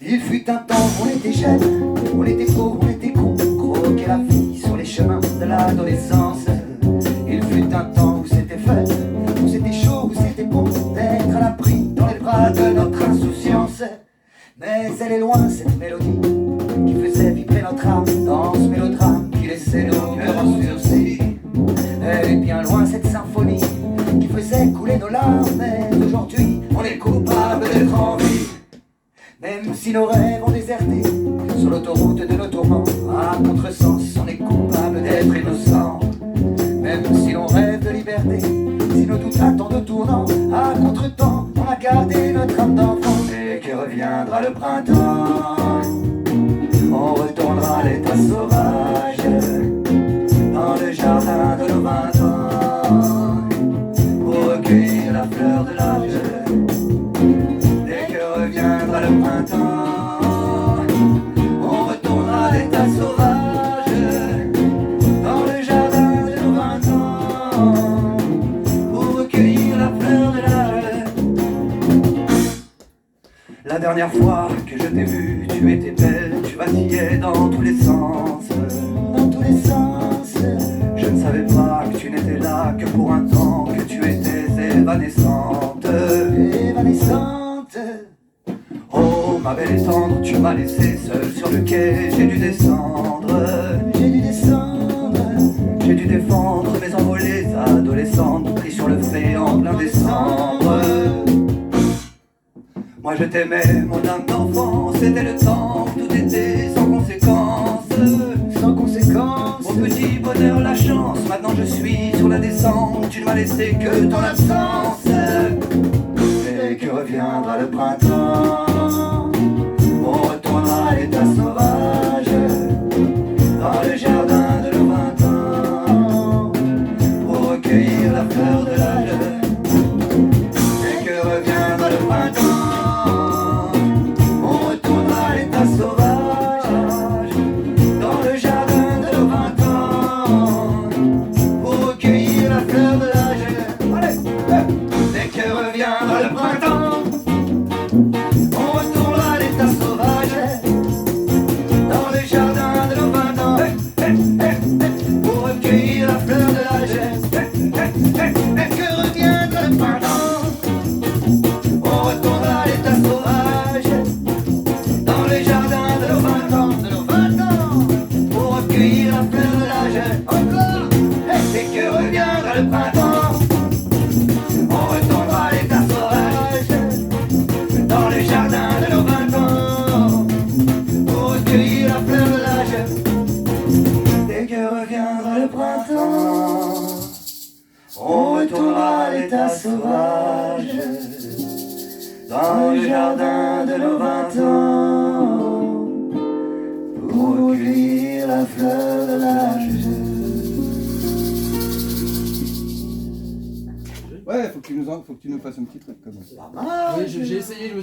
Il fut un temps où on était jeunes, on était pauvres, on était cons, croquait la vie sur les chemins de l'adolescence. Il fut un temps où c'était fun, où c'était chaud, où c'était bon d'être à l'abri dans les bras de notre insouciance. Mais elle est loin cette mélodie qui faisait vibrer notre âme dans ce mélodrame qui laissait nos cœurs en sursis. Elle est bien loin cette symphonie qui faisait couler nos larmes. Mais aujourd'hui on est coupable d'être en vie. Même si nos rêves ont déserté sur l'autoroute de nos tourments, à contresens, on est coupable d'être innocent. Même si l'on rêve de liberté, si nos doutes attendent au tournant, à contre-temps, on a gardé notre âme d'enfant. Dès que reviendra le printemps, on retournera à l'état sauvage, dans le jardin de nos 20 ans, pour recueillir la fleur de l'âge. Le printemps, on retournera à l'état sauvage, dans le jardin de nos 20 ans, pour recueillir la fleur de l'âge. La dernière fois que je t'ai vue, tu étais belle, tu vacillais dans tous les sens. Dans tous les sens. Je ne savais pas que tu n'étais là que pour un temps, que tu étais évanescente. Évanescente. Oh ma belle et tendre, tu m'as laissé seul sur le quai, j'ai dû descendre. J'ai dû descendre. J'ai dû défendre mes envolées adolescentes, pris sur le fait en plein décembre. Moi je t'aimais, mon âme d'enfant, c'était le temps où tout était sans conséquence. Sans conséquence. Mon petit bonheur, la chance, maintenant je suis sur la descente, tu ne m'as laissé que ton absence. Dès que reviendra le printemps, on retournera à l'état sauvage, dans le jardin de nos 20 ans, pour recueillir la fleur de l'âge. Dès que reviendra le printemps, on retournera à l'état sauvage, dans le jardin de nos 20 ans, pour recueillir la fleur de l'âge. Allez, dès que reviendra le printemps, on retournera à l'état sauvage, dans le jardin de nos 20 ans, pour recueillir la fleur de l'âge. Dès que reviendra le printemps, on retournera à l'état sauvage, dans le jardin de nos 20 ans, pour recueillir la fleur de l'âge. Encore. Dès que reviendra le printemps, on retournera à l'état sauvage, dans le jardin de nos 20 ans, pour recueillir la fleur de l'âge. Dès que reviendra le printemps, on retournera à l'état sauvage, dans le jardin de nos 20 ans, pour recueillir la fleur de l'âge. Ouais, faut que tu nous fasses un petit truc quand même. Ah, Oui, j'ai essayé, je me suis